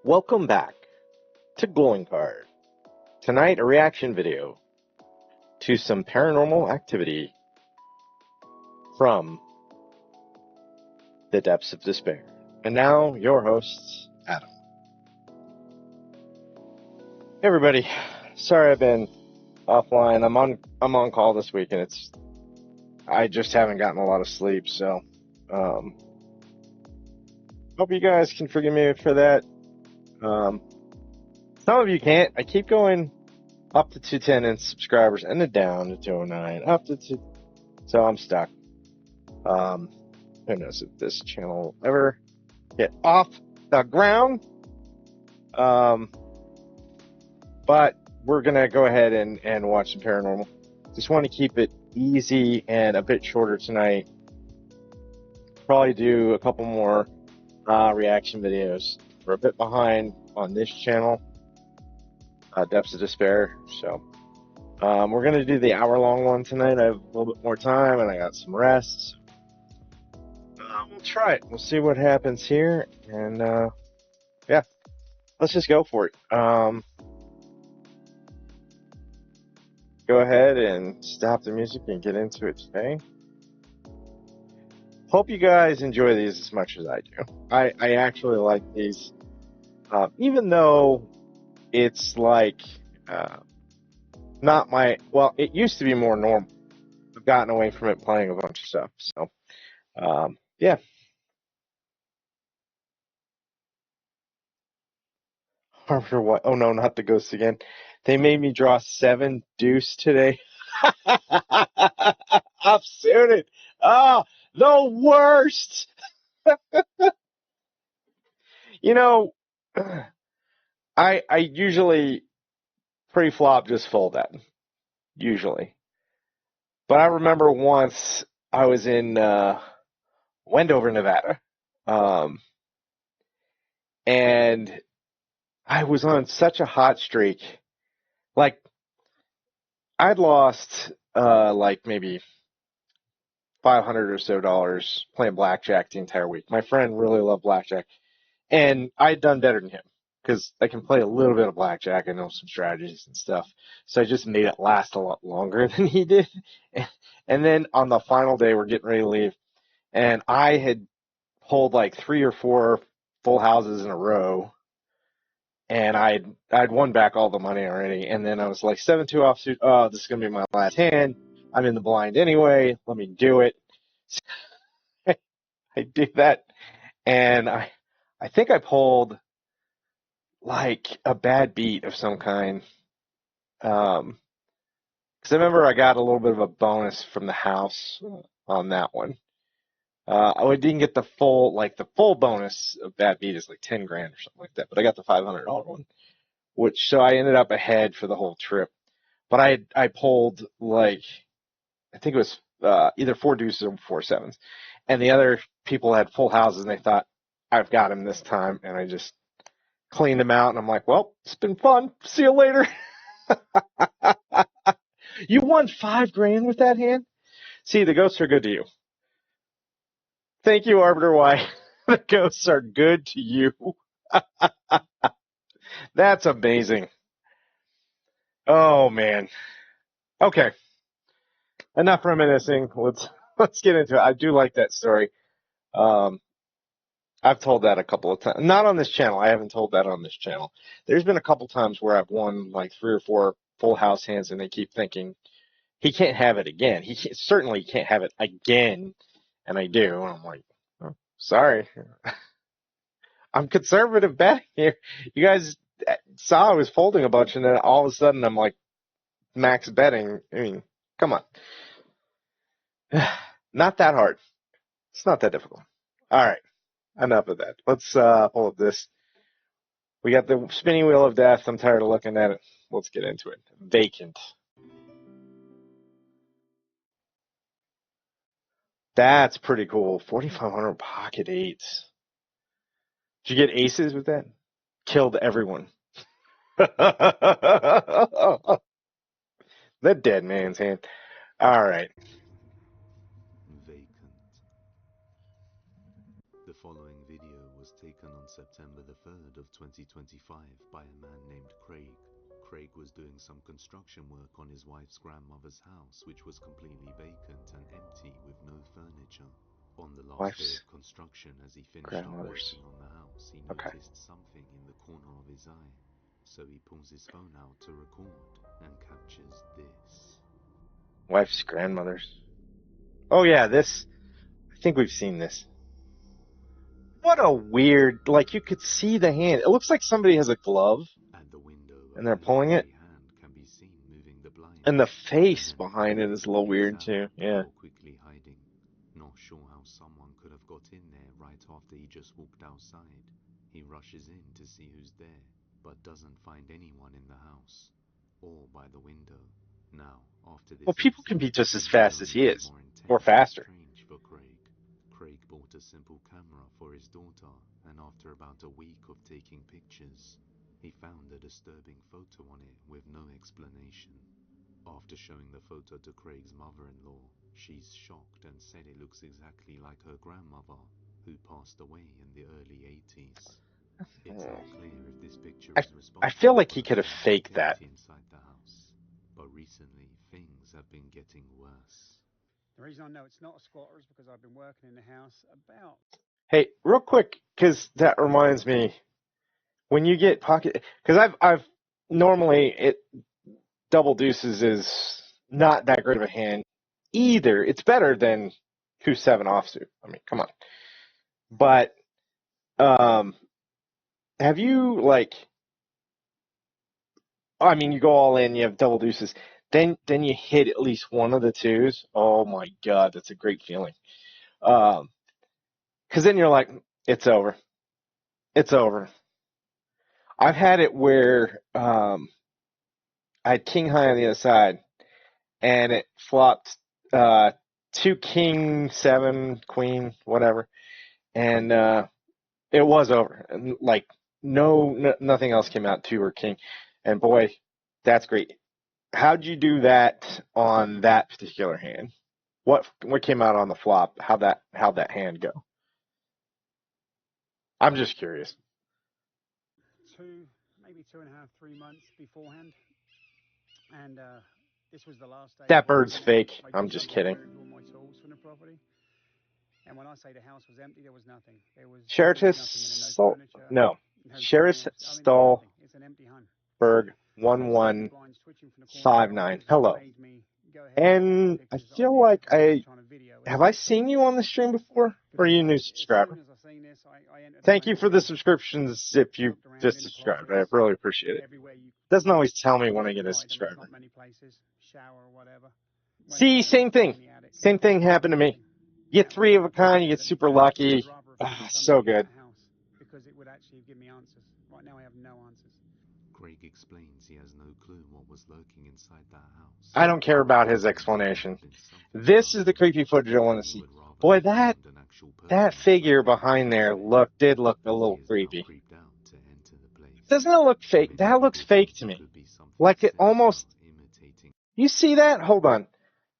Welcome back to Glowing Card. Tonight, a reaction video to some paranormal activity from the depths of despair. And now, your hosts, Adam. Hey everybody, sorry I've been offline. I'm on call this week, and I just haven't gotten a lot of sleep, so hope you guys can forgive me for that. Some of you can't. I keep going up to 210 in subscribers and then down to 209, up to 2. So I'm stuck. Who knows if this channel will ever get off the ground. But we're gonna go ahead and watch some paranormal. Just want to keep it easy and a bit shorter tonight. Probably do a couple more reaction videos. We're a bit behind on this channel, Depths of Despair. So we're gonna do the hour-long one tonight. I have a little bit more time and I got some rest. We'll try it. We'll see what happens here, and yeah, let's just go for it. Go ahead and stop the music and get into it today. Hope you guys enjoy these as much as I do. I actually like these, even though it's like not my, well, it used to be more normal. I've gotten away from it playing a bunch of stuff. So yeah. Harper what? Oh no, not the ghosts again. They made me draw 7 deuce today. I'm suited. Oh, the worst. You know, I usually pre-flop just fold that. Usually. But I remember once I was in Wendover, Nevada. And I was on such a hot streak. Like, I'd lost like maybe $500 or so playing blackjack the entire week. My friend really loved blackjack, and I'd done better than him because I can play a little bit of blackjack. I know some strategies and stuff, so I just made it last a lot longer than he did. And then on the final day, we're getting ready to leave, and I had pulled like 3 or 4 full houses in a row, and I'd won back all the money already. And then I was like 7-2 offsuit. Oh, this is gonna be my last hand. I'm in the blind anyway. Let me do it. I did that, and I think I pulled like a bad beat of some kind. Because I remember I got a little bit of a bonus from the house on that one. I didn't get the full bonus of bad beat is like 10 grand or something like that, but I got the $500 one, so I ended up ahead for the whole trip. But I pulled like, I think it was either 4 deuces or 4 sevens, and the other people had full houses and they thought I've got him this time, and I just cleaned him out, and I'm like, well, it's been fun. See you later. You won 5 grand with that hand? See, the ghosts are good to you. Thank you, Arbiter Y. The ghosts are good to you. That's amazing. Oh man. Okay. Enough reminiscing. Let's get into it. I do like that story. I've told that a couple of times. Not on this channel. I haven't told that on this channel. There's been a couple times where I've won like 3 or 4 full house hands, and they keep thinking he can't have it again. Certainly can't have it again, and I do. And I'm like, oh, sorry. I'm conservative betting here. You guys saw I was folding a bunch, and then all of a sudden I'm like max betting. I mean, come on. Not that hard. It's not that difficult. All right. Enough of that. Let's pull up this. We got the spinning wheel of death. I'm tired of looking at it. Let's get into it. Vacant. That's pretty cool. 4,500 pocket eights. Did you get aces with that? Killed everyone. The dead man's hand. All right. Vacant. The following video was taken on on September the 3rd of 2025 by a man named Craig. Craig was doing some construction work on his wife's grandmother's house, which was completely vacant and empty with no furniture. On the last day Wife's of construction, as he finished up grandmother's. working on the house, he Okay. noticed something in the corner of his eye. So he pulls his phone out to record and captures this. Wife's grandmother's. Oh yeah, this. I think we've seen this. What a weird, like you could see the hand. It looks like somebody has a glove At the window, and they're pulling it. hand can be seen moving the blind. And the face behind it is a little weird too. Yeah. Quickly hiding. Not sure how someone could have got in there right after he just walked outside. He rushes in to see who's there, but doesn't find anyone in the house or by the window. Now, after this Well, people can be just as fast as he is, or faster. Strange for Craig. Craig bought a simple camera for his daughter, and after about a week of taking pictures, he found a disturbing photo on it with no explanation. After showing the photo to Craig's mother-in-law, she's shocked and said it looks exactly like her grandmother, who passed away in the early 80s. It's not clear if this picture is responsible. I feel like he could have faked that. Inside the house, but recently things have been getting worse. The reason I know it's not a squatter is because I've been working in the house about... Hey, real quick, because that reminds me, when you get pocket, because I've normally double deuces is not that great of a hand either. It's better than 2-7 offsuit. I mean, come on. But have you I mean, you go all in, you have double deuces, then you hit at least one of the twos. Oh my God, that's a great feeling. Because then you're like, it's over. It's over. I've had it where I had king high on the other side, and it flopped 2 king, 7, queen, whatever, and it was over. And like nothing else came out, 2 or king, and boy, that's great. How'd you do that on that particular hand? What came out on the flop? How'd that hand go? I'm just curious. Maybe 2.5, 3 months beforehand, and this was the last day. That bird's fake. I'm just kidding. All my tools from the property, and when I say the house was empty, there was nothing. There was Sheriff Stolberg 1159. Hello. And I feel like have I seen you on the stream before? Or are you a new subscriber? Thank you for the subscriptions if you just subscribed. I really appreciate it. Doesn't always tell me when I get a subscriber. See, same thing. Same thing happened to me. You get 3 of a kind, you get super lucky. So good. Because it would actually give me answers. Right now I have no answers. Craig explains he has no clue what was lurking inside that house. I don't care about his explanation. This is the creepy footage I want to see. Boy, that figure behind there did look a little creepy. Doesn't it look fake? That looks fake to me. Like it almost... You see that? Hold on.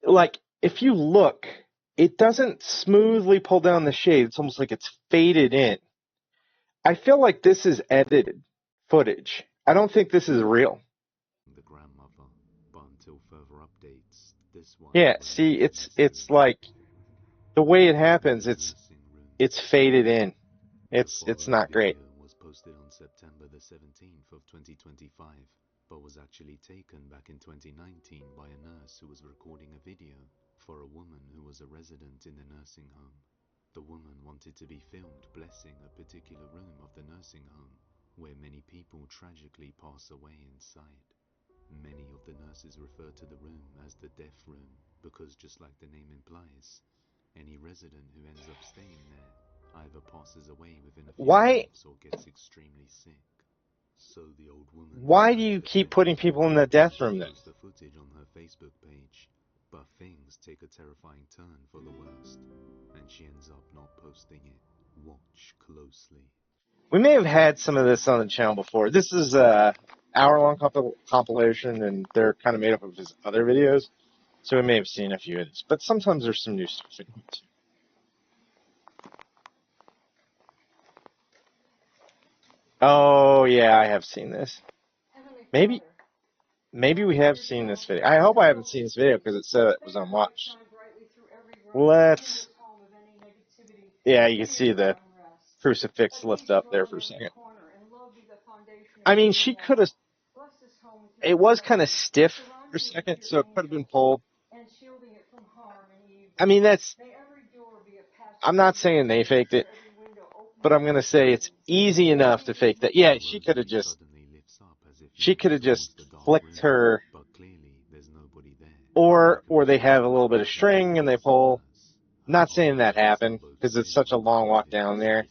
Like, if you look, it doesn't smoothly pull down the shade. It's almost like it's faded in. I feel like this is edited footage. I don't think this is real. The grandmother, but until further updates, this one. Yeah, see, it's like the way it happens. It's faded in. It's not great. Was posted on September the 17th of 2025, but was actually taken back in 2019 by a nurse who was recording a video for a woman who was a resident in the nursing home. The woman wanted to be filmed blessing a particular room of the nursing home, where many people tragically pass away inside. Many of the nurses refer to the room as the death room, because just like the name implies, any resident who ends up staying there either passes away within a few months or gets extremely sick. So the old woman... Why do you keep putting people in the death room then? ...the footage on her Facebook page, but things take a terrifying turn for the worst, and she ends up not posting it. Watch closely. We may have had some of this on the channel before. This is a hour-long compilation, and they're kind of made up of his other videos, so we may have seen a few of these. But sometimes there's some new stuff in here too. Oh, yeah, I have seen this. Maybe we have seen this video. I hope I haven't seen this video because it said it was unwatched. Let's... Yeah, you can see the crucifix lift up there for a second. I mean, she could have... It was kind of stiff for a second, so it could have been pulled. I mean, that's... I'm not saying they faked it, but I'm going to say it's easy enough to fake that. Yeah, she could have just... She could have just flicked her... Or they have a little bit of string and they pull. Not saying that happened because it's such a long walk down there.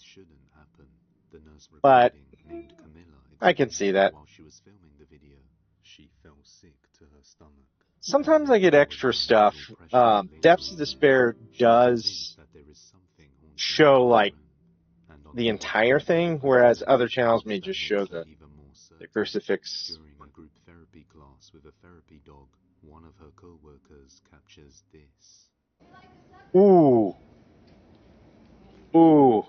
But I can see that. Sometimes I get extra stuff. Depths of Despair does show like the entire thing, whereas other channels may just show the crucifix. During a group therapy class with a therapy dog, one of her co-workers captures this. Ooh. Ooh.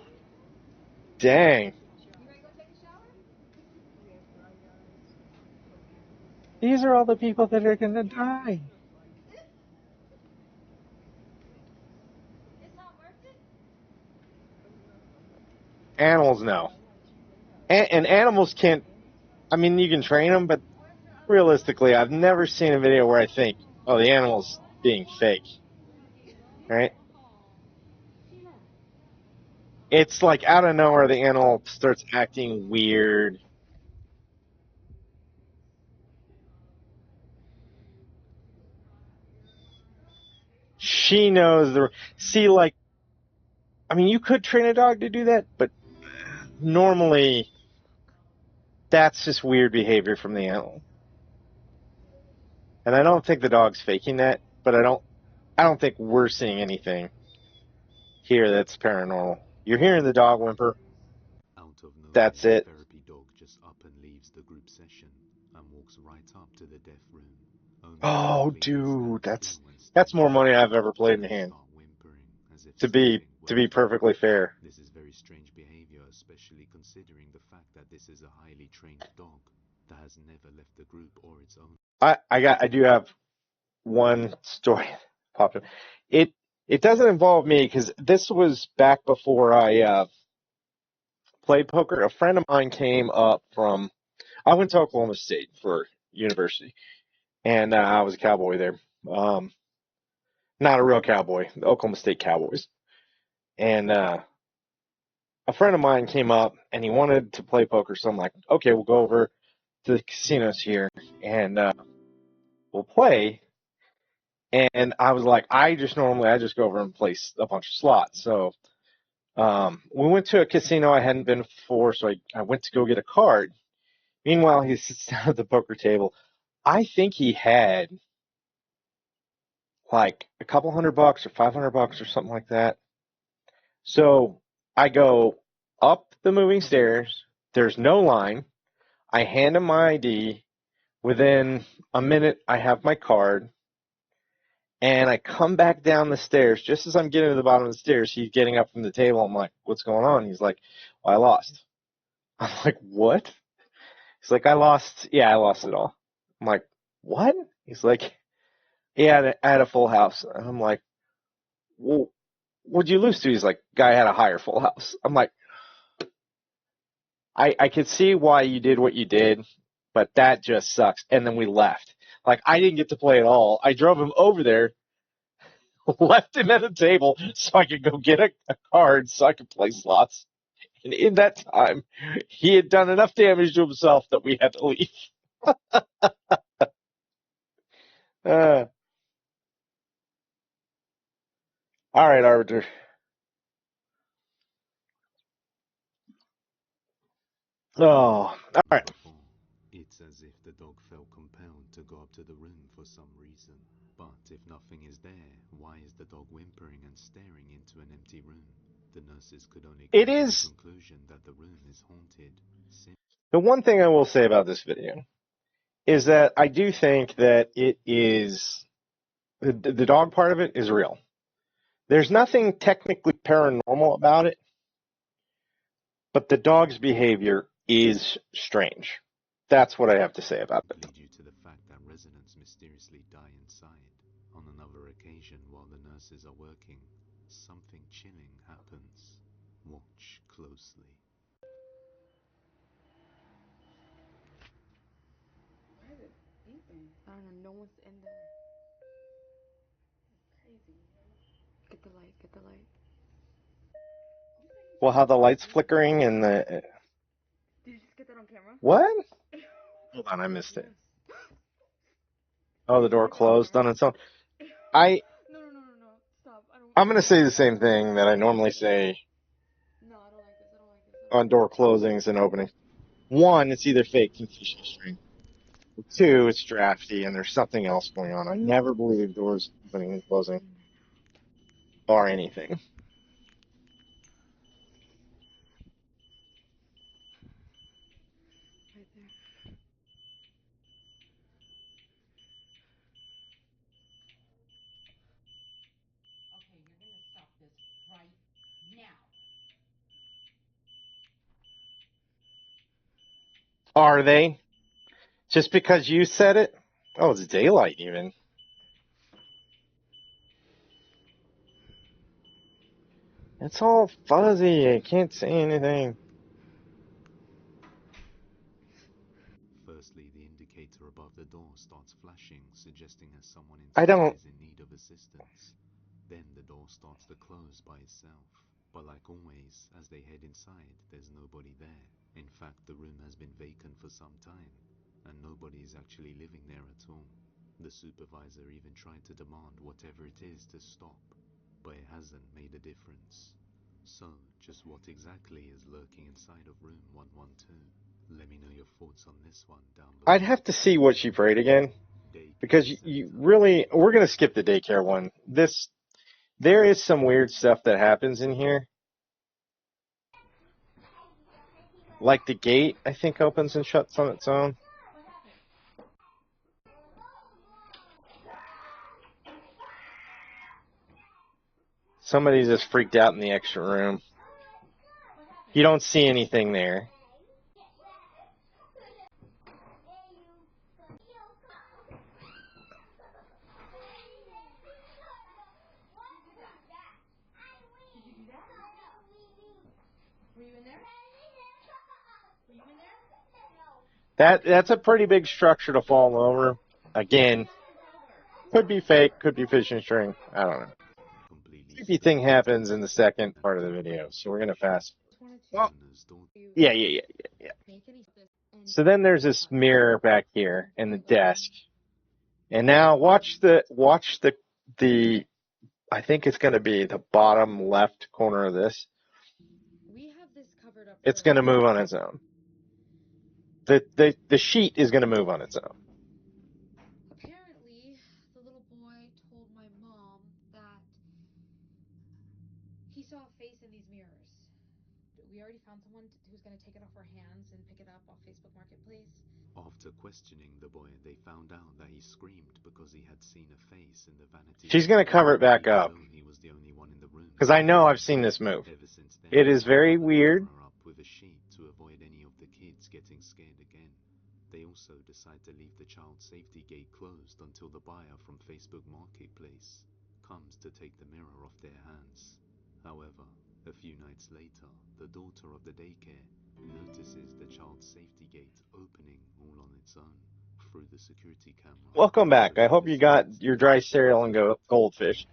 Dang. These are all the people that are gonna die. Animals know. And animals can't... I mean, you can train them, but realistically, I've never seen a video where I think, oh, the animal's being fake. Right? It's like out of nowhere, the animal starts acting weird. She knows the... See, like, I mean, you could train a dog to do that, but normally that's just weird behavior from the animal. And I don't think the dog's faking that, but I don't think we're seeing anything here that's paranormal. You're hearing the dog whimper. That's it. The therapy dog just up and leaves the group session and walks right up to the deaf room. Oh, dude, that's more money I've ever played in hand. To be perfectly fair. This is very strange behavior, especially considering the fact that this is a highly trained dog that has never left the group or its own. I do have one story popped up. It doesn't involve me because this was back before I played poker. A friend of mine came up from... I went to Oklahoma State for university, and I was a cowboy there. Not a real cowboy, the Oklahoma State Cowboys. And a friend of mine came up, and he wanted to play poker, so I'm like, okay, we'll go over to the casinos here, and we'll play. And I was like, I just go over and play a bunch of slots. So we went to a casino I hadn't been before, so I went to go get a card. Meanwhile, he sits down at the poker table. I think he had like a couple $100 or $500 or something like that. So I go up the moving stairs. There's no line. I hand him my ID. Within a minute, I have my card. And I come back down the stairs. Just as I'm getting to the bottom of the stairs, he's getting up from the table. I'm like, what's going on? He's like, well, I lost. I'm like, what? He's like, I lost. Yeah, I lost it all. I'm like, what? He's like, yeah, I had a full house. And I'm like, well, what'd you lose to? He's like, guy had a higher full house. I'm like, I could see why you did what you did, but that just sucks. And then we left. Like, I didn't get to play at all. I drove him over there, left him at a table so I could go get a card so I could play slots. And in that time, he had done enough damage to himself that we had to leave. All right, Arbiter. Oh, all right. It's as if the dog felt compelled to go up to the room for some reason. But if nothing is there, why is the dog whimpering and staring into an empty room? The nurses could only come to the conclusion that the room is haunted. The one thing I will say about this video is that I do think that it is... The dog part of it is real. There's nothing technically paranormal about it, but the dog's behavior is strange. That's what I have to say about it. Due to the fact that residents mysteriously die inside. On another occasion, while the nurses are working, something chilling happens. Watch closely. Why is it beeping? I don't know. No one's in there. Crazy. Get the light. Get the light. Well, how the light's flickering and the... Did you just get that on camera? What? Hold on, I missed it. Oh, the door closed on its own. No. Stop. I'm going to say the same thing that I normally say No, I don't like this. I don't like this. on door closings and openings. One, it's either fake confession string. Two, it's drafty and there's something else going on. I never believe doors opening and closing or anything. Right there. Okay, you're gonna stop this right now. Are they? Just because you said it? Oh, it's daylight even. It's all fuzzy. I can't say anything. Firstly, the indicator above the door starts flashing, suggesting that someone I inside don't... is in need of assistance. Then the door starts to close by itself. But like always, as they head inside, there's nobody there. In fact, the room has been vacant for some time, and nobody is actually living there at all. The supervisor even tried to demand whatever it is to stop, but it hasn't made a difference. So, just what exactly is lurking inside of room 112? Let me know your thoughts on this one down below. I'd have to see what she prayed again. Because you really... We're going to skip the daycare one. There is some weird stuff that happens in here. Like the gate, I think, opens and shuts on its own. Somebody's just freaked out in the extra room. You don't see anything there. That's a pretty big structure to fall over. Again, could be fake, could be fishing string. I don't know. Creepy thing happens in the second part of the video, so we're gonna fast. Well, yeah. So then there's this mirror back here and the desk, and now watch the I think it's gonna be the bottom left corner of this. It's gonna move on its own. The sheet is gonna move on its own. Apparently, the little boy told my mom that he saw a face in these mirrors. We already found someone who's going to take it off our hands and pick it up off Facebook Marketplace. After questioning the boy, they found out that he screamed because he had seen a face in the vanity. She's going to cover it back up. He was the only one in the room. Because I know I've seen this move. Ever since then, it is very weird. Up with a sheet to avoid any of the kids getting scared again. They also decide to leave the child safety gate closed until the buyer from Facebook Marketplace comes to take the mirror off their hands. However, a few nights later, the daughter of the daycare notices the child's safety gate opening all on its own through the security camera. Welcome back. I hope you got your dry cereal and goldfish.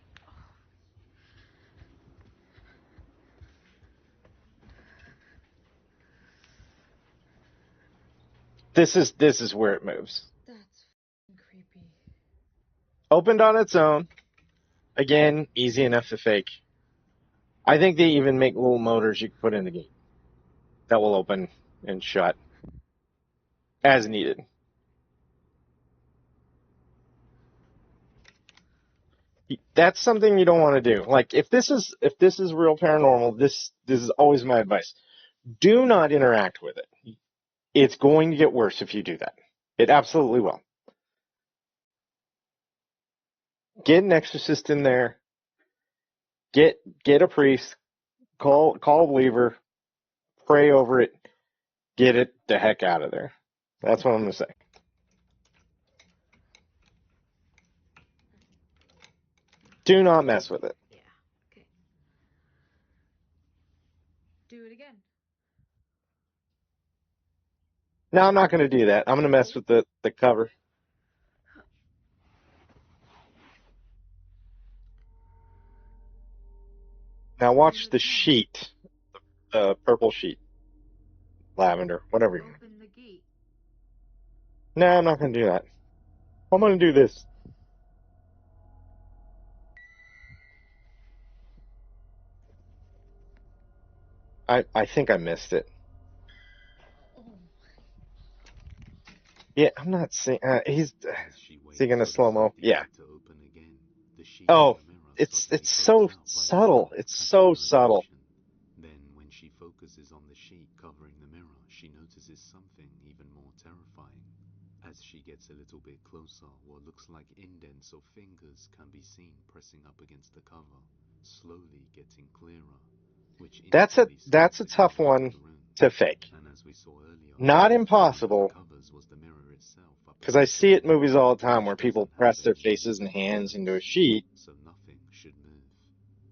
This is where it moves. That's creepy. Opened on its own. Again, easy enough to fake. I think they even make little motors you can put in the gate that will open and shut as needed. That's something you don't want to do. Like if this is real paranormal, this is always my advice. Do not interact with it. It's going to get worse if you do that. It absolutely will. Get an exorcist in there. Get a priest. Call a believer. Pray over it. get it the heck out of there. That's what I'm gonna say. Do not mess with it. Yeah. Okay. Do it again. No, I'm not gonna do that. I'm gonna mess with the cover. Now watch the sheet, the purple sheet, lavender, whatever you want. Open the gate. No, I'm not gonna do that. I'm gonna do this. I think I missed it. Yeah, I'm not seeing. Is he gonna slow mo? Yeah. Oh, it's so subtle. It's so subtle. Then, when she focuses on the sheet covering the mirror, she notices something even more terrifying. As she gets a little bit closer, what looks like indents or fingers can be seen pressing up against the cover, slowly getting clearer, which That's a instantly tough one the room. to fake. And as we saw earlier, Not one of impossible, the covers was the mirror itself up because I against see the it in wall, movies all the time where which people doesn't have press their any faces and visible hands into a windows, sheet. so nothing should move.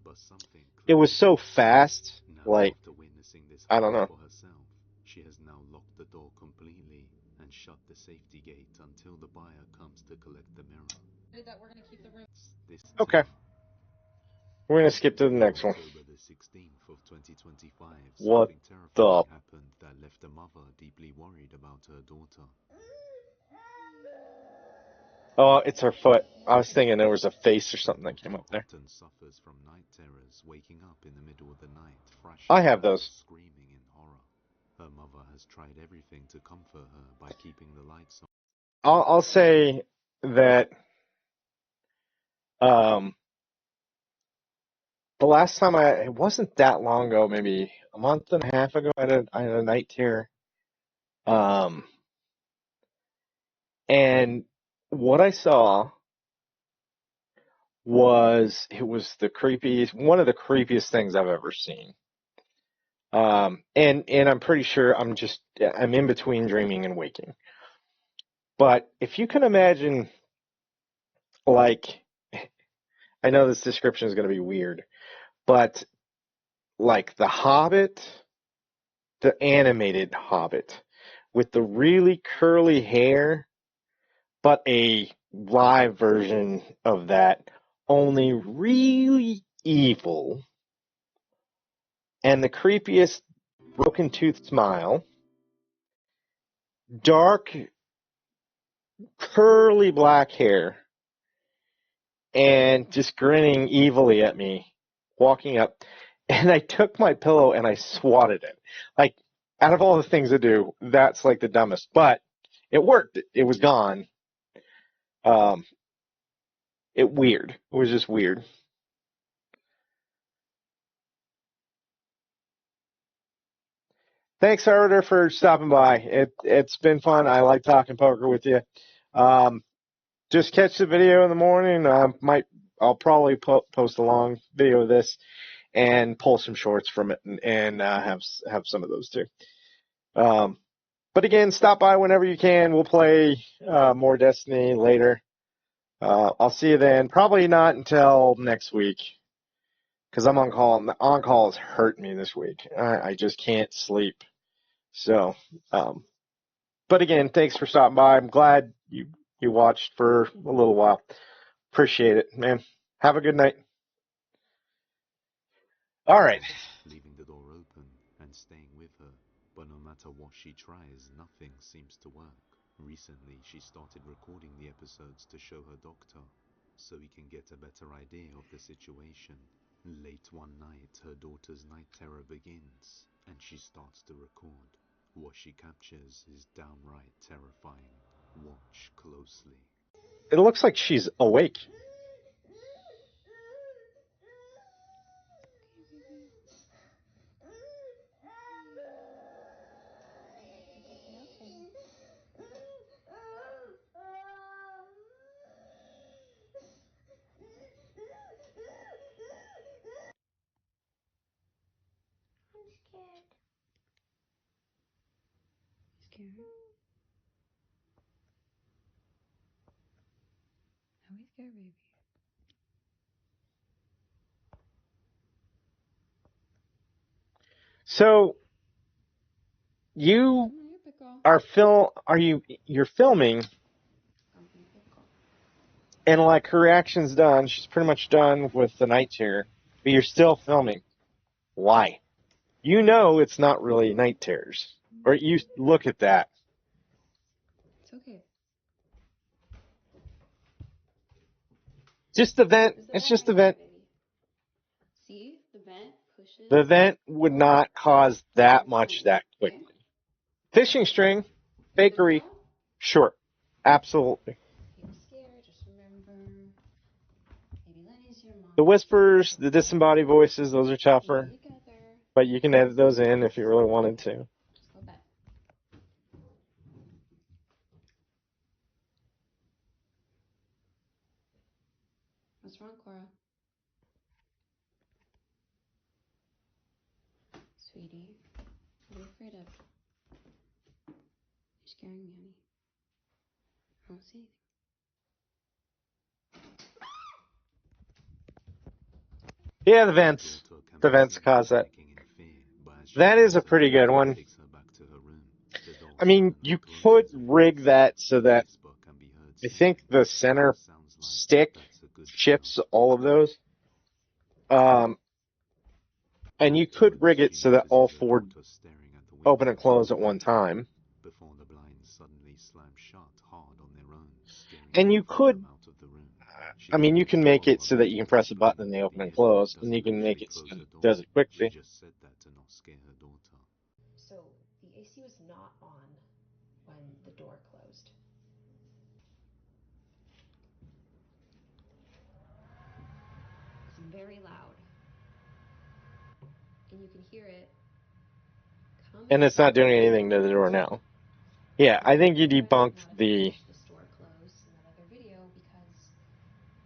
But something It was clearly so did. fast, Now, like, after witnessing this I don't horror know. for herself, she has now locked the door completely and shut the safety gate until the buyer comes to collect the mirror. That we're gonna keep the room. This Okay, we're gonna skip to the next one. October the 16th of 2025, What something the? terrifying happened that left a mother deeply worried about her daughter. Oh, it's her foot. I was thinking there was a face or something that came up there. Often suffers from night terrors, waking up in the middle of the night, thrashing I have around, those. screaming in horror. Her mother has tried everything to comfort her by keeping the lights on. I'll say that um, the last time it wasn't that long ago, maybe a month and a half ago, I had a night terror. Um, and what I saw it was one of the creepiest things I've ever seen. And I'm pretty sure I'm in between dreaming and waking. But if you can imagine, like, I know this description is going to be weird, but like The Hobbit, the animated Hobbit, with the really curly hair, but a live version of that, only really evil, and the creepiest broken tooth smile, dark, curly black hair, and just grinning evilly at me, walking up. And I took my pillow and I swatted it. Like, out of all the things to do, that's like the dumbest. But it worked. It was gone. Um, Weird. It was just weird. Thanks, Arbiter, for stopping by. It's been fun. I like talking poker with you. Um, just catch the video in the morning. I'll probably post a long video of this and pull some shorts from it and have some of those too. But again, stop by whenever you can. We'll play more Destiny later. I'll see you then. Probably not until next week because I'm on call. On call has hurt me this week. I just can't sleep. So, but again, thanks for stopping by. I'm glad you watched for a little while. Appreciate it, man. Have a good night. All right. Leaving the door open and staying with her, but no matter what she tries, nothing seems to work. Recently, she started recording the episodes to show her doctor, so he can get a better idea of the situation. Late one night, her daughter's night terror begins, and she starts to record. What she captures is downright terrifying. Watch closely. It looks like she's awake. I'm scared. scared? Are we scared, baby? So you you're filming, and like her action's done. She's pretty much done with the night terror, but you're still filming. Why? You know it's not really night terrors. Or you look at that. It's okay. Just the vent. It's just the vent. See? The vent pushes. The vent would not cause that much that quickly. Fishing string, bakery, sure. Absolutely. You're scared, just remember. Maybe Lenny's your mom. The whispers, the disembodied voices, those are tougher. But you can edit those in if you really wanted to. Just go back. What's wrong, Cora? Sweetie, what are you afraid of? You're scaring me, honey. I don't see anything. Yeah, the vents. The vents cause that. That is a pretty good one. I mean, you could rig that so that I think the center stick shifts all of those. And you could rig it so that all four open and close at one time. And you could, I mean, you can make it so that you can press a button and they open and close, and you can make it so that it does it quickly. So the AC was not on when the door closed. It's very loud. And you can hear it coming. And it's not doing anything to the door now. Yeah, I think you debunked the... This door closed in that other video because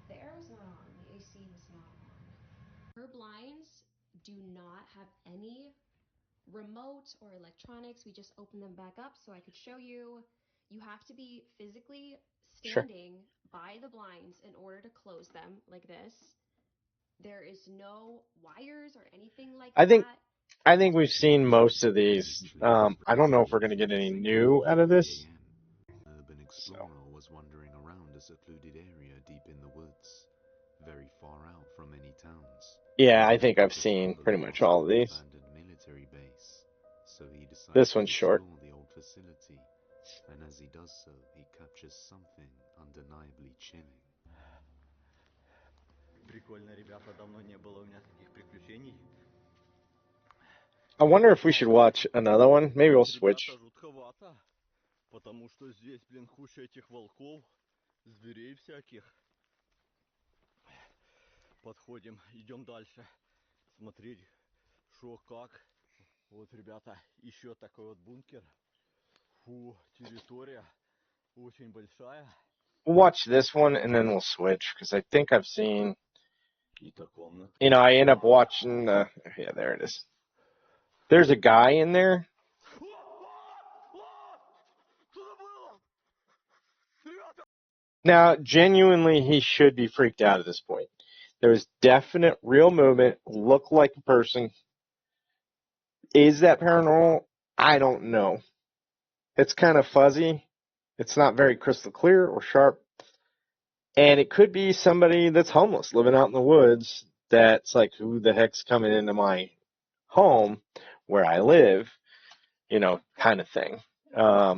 the air was not on. The AC was not on. Her blinds do not have any remote or electronics. We just opened them back up so I could show you. You have to be physically standing by the blinds in order to close them like this. There is no wires or anything like that. I think we've seen most of these. I don't know if we're going to get any new out of this. Urban explorer was wandering around a secluded area deep in the woods, very far out from any towns. Yeah, I think I've seen pretty much all of these. Military base, so he decided this one's short. To explore the old facility, and as he does so, he captures something undeniably chilling. I wonder if we should watch another one. Maybe we'll switch. Потому что здесь, блин, куча этих волков, зверей всяких. Подходим, идем дальше. Смотреть, что как. Вот, ребята, еще такой вот бункер. Фу, территория очень большая. We'll watch this one and then we'll switch, because I think I've seen... You know, I end up watching... yeah, there it is. There's a guy in there. Now, genuinely, he should be freaked out at this point. There was definite, real movement, looked like a person. Is that paranormal? I don't know. It's kind of fuzzy. It's not very crystal clear or sharp. And it could be somebody that's homeless, living out in the woods, that's like, who the heck's coming into my home where I live, you know, kind of thing. As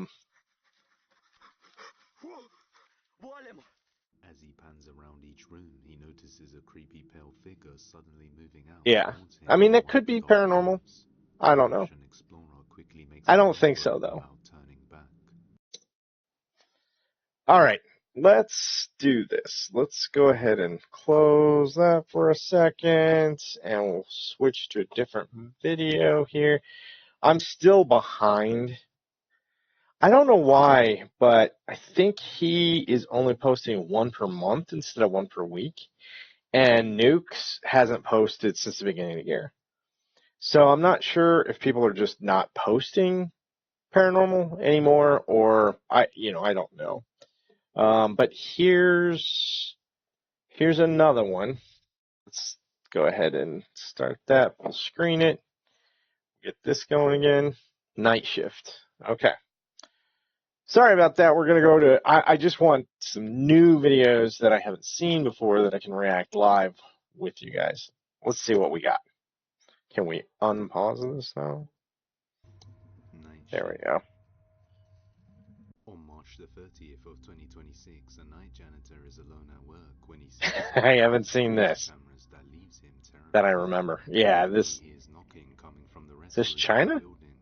he pans around each room, he notices a creepy pale figure suddenly moving out. Yeah. I mean, that could be paranormal. I don't know. I don't think so, though. All right. Let's do this. Let's go ahead and close that for a second, and we'll switch to a different video here. I'm still behind. I don't know why, but I think he is only posting one per month instead of one per week. And Nukes hasn't posted since the beginning of the year. So I'm not sure if people are just not posting paranormal anymore, or I don't know. But here's another one. Let's go ahead and start that. I'll screen it. Get this going again. Night shift. Okay. Sorry about that. We're going to go to, I just want some new videos that I haven't seen before that I can react live with you guys. Let's see what we got. Can we unpause this now? There we go. On March the 30th of 2026, a night janitor is alone at work when he sees I haven't seen this cameras that leaves him that I terrified. remember. Yeah, this. He hears knocking coming from the Is this China? building,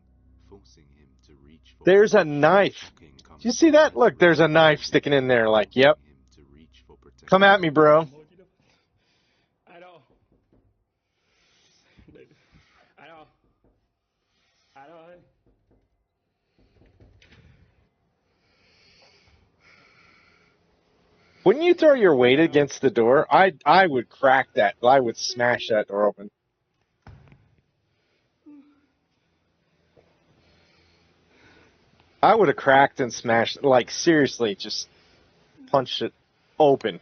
forcing him to reach for There's a knife. Do you see that? Look, there's a knife sticking in there. Like, yep. Come at me, bro. I know. I know. I know. Wouldn't you throw your weight against the door? I would crack that. I would smash that door open. I would have cracked and smashed, like, seriously, just punched it open.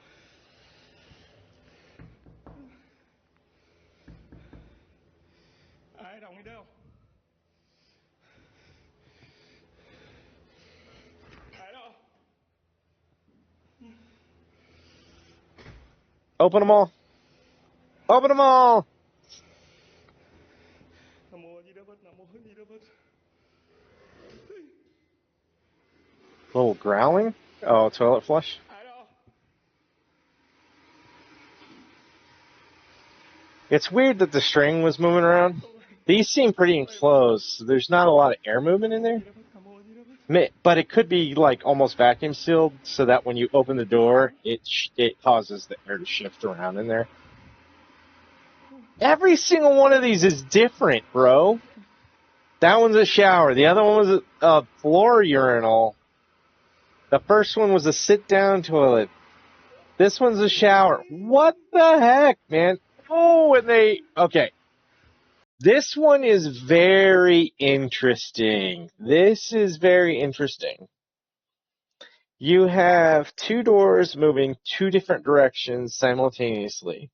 Ai đồng đi đâu? Ai đâu? Open them all. Open them all. Nam mô Di Đà Phật, Nam mô Di Đà Phật. A little growling. Oh, toilet flush. Ai đâu? It's weird that the string was moving around. These seem pretty enclosed, so there's not a lot of air movement in there. But it could be like almost vacuum sealed, so that when you open the door, it causes the air to shift around in there. Every single one of these is different, bro. That one's a shower. The other one was a floor urinal. The first one was a sit-down toilet. This one's a shower. What the heck, man? Oh, and okay. This one is very interesting. This is very interesting. You have two doors moving two different directions simultaneously.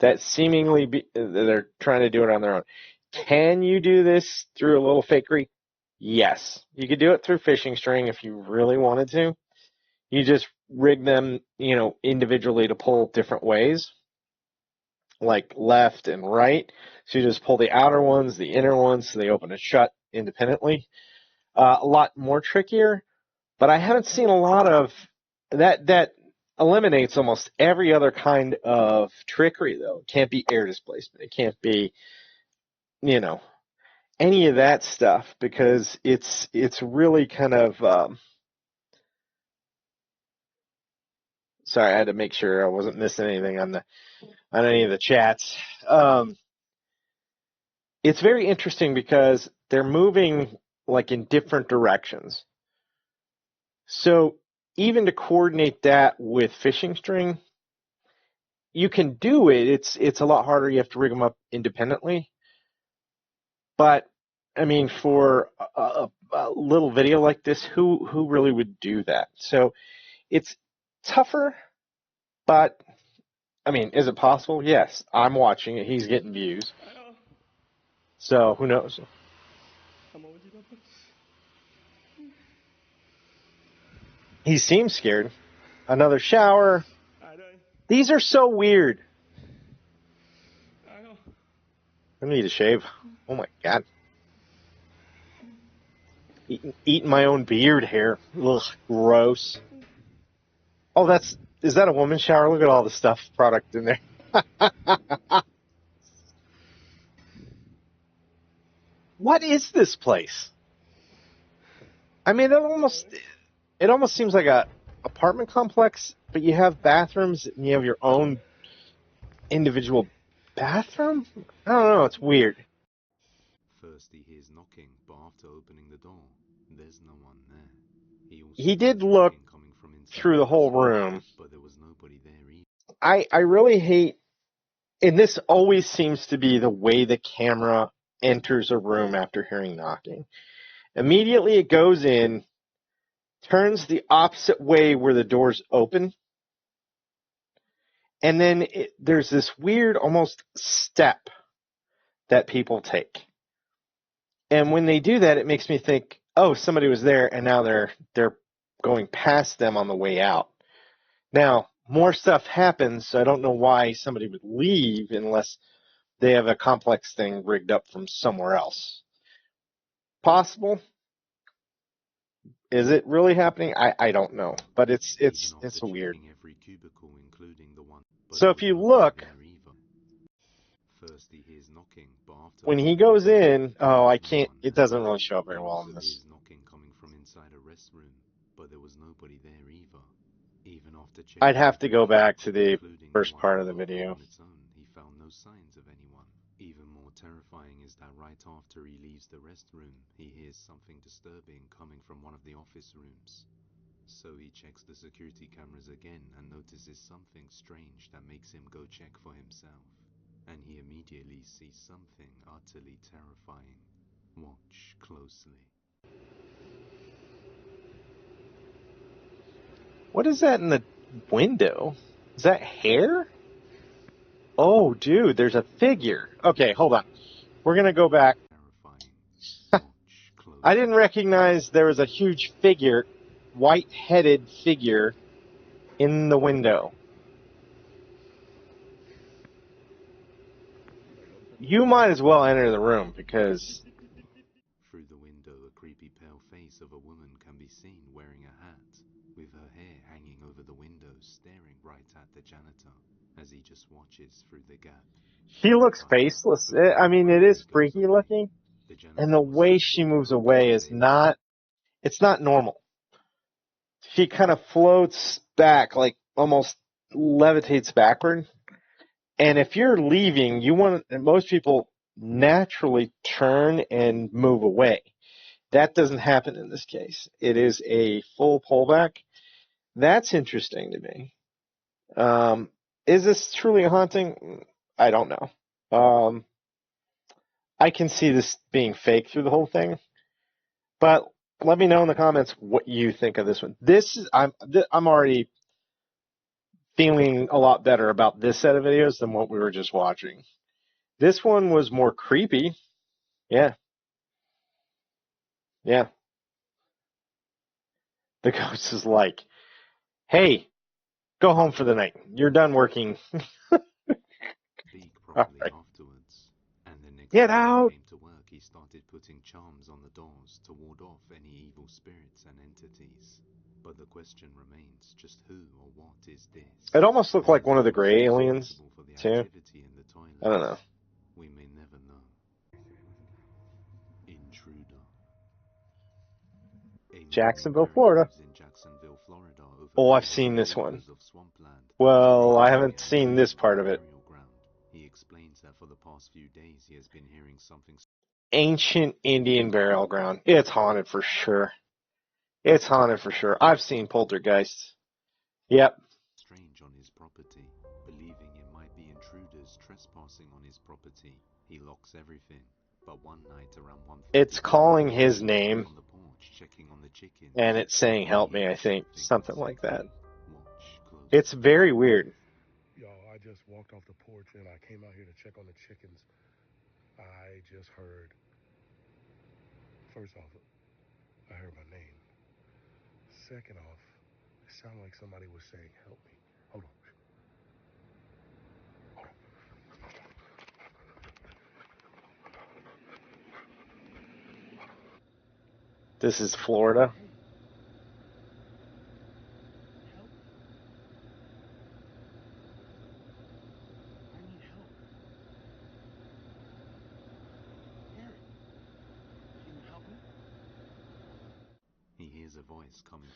That seemingly they're trying to do it on their own. Can you do this through a little fakery? Yes. You could do it through fishing string if you really wanted to. You just rig them, individually to pull different ways, like left and right. So you just pull the outer ones, the inner ones, so they open and shut independently. A lot more trickier, but I haven't seen a lot of that. That eliminates almost every other kind of trickery, though. It can't be air displacement. It can't be, any of that stuff, because it's really kind of. Sorry, I had to make sure I wasn't missing anything on any of the chats. It's very interesting because they're moving like in different directions. So even to coordinate that with fishing string, you can do it. It's a lot harder. You have to rig them up independently. But I mean, for a little video like this, who really would do that? So it's tougher, but I mean, is it possible? Yes. I'm watching it. He's getting views. So who knows? He seems scared. Another shower. These are so weird. I need a shave. Oh my god. Eating my own beard hair. Ugh, gross. Oh, is that a woman's shower? Look at all the stuff product in there. What is this place? I mean, it almost seems like a apartment complex, but you have bathrooms and you have your own individual bathroom? I don't know, it's weird. First he hears knocking, but after opening the door, there's no one there. He did look through the whole room, but there was nobody there either. I really hate, and this always seems to be the way the camera enters a room after hearing knocking. Immediately it goes in, turns the opposite way where the door's open, and then there's this weird almost step that people take. And when they do that, it makes me think, oh, somebody was there, and now they're going past them on the way out. Now, more stuff happens, so I don't know why somebody would leave unless they have a complex thing rigged up from somewhere else. Possible? Is it really happening? I don't know, but it's weird. Every cubicle, including the one, so if you look, first he hears knocking, but after when he goes in, it doesn't really show up very well on he this. hears knocking coming from inside a restroom, but there was nobody there either. Even after checking I'd have to go back to the including first one part of the that video. on its own, he found no signs of anyone. Even more terrifying is that right after he leaves the restroom, he hears something disturbing coming from one of the office rooms. So he checks the security cameras again and notices something strange that makes him go check for himself. And he immediately sees something utterly terrifying. Watch closely. What is that in the window? Is that hair? Oh, dude, there's a figure. Okay, hold on. We're going to go back. I didn't recognize there was a huge figure, white-headed figure, in the window. You might as well enter the room because... Through the window, a creepy pale face of a woman can be seen wearing a hat, with her hair hanging over the window, staring right at the janitor as he just watches through the gap. She looks faceless. I mean, it is freaky looking, and the way she moves away is not, it's not normal. She kind of floats back, like almost levitates backward. And if you're leaving, most people naturally turn and move away. That doesn't happen in this case. It is a full pullback. That's interesting to me. Is this truly a haunting? I don't know. I can see this being fake through the whole thing, but let me know in the comments what you think of this one. I'm already feeling a lot better about this set of videos than what we were just watching. This one was more creepy. Yeah. Yeah. The ghost is like, hey, go home for the night. You're done working. Speak properly afterwards. And the next Get time out! he came to work, he started putting charms on the doors to ward off any evil spirits and entities. But the question remains, just who or what is this? It almost looked like one of the gray aliens, too. I don't know. We may never know. Intruder. Jacksonville, Florida. Oh, I've seen this one. Well, I haven't seen this part of it. He explains that for the past few days he has been hearing something. Ancient Indian burial ground. It's haunted for sure. It's haunted for sure. I've seen poltergeists. Yep. Strange on his property, believing it might be intruders trespassing on his property. He locks everything. But one night around 1:30, it's calling his name, on the porch, checking on the chickens, and it's saying help me, I think. Something like that. It's very weird. Yo, I just walked off the porch and I came out here to check on the chickens. I just heard, first off, I heard my name. Second off, it sounded like somebody was saying help me. Hold on. This is Florida. He hears a voice coming.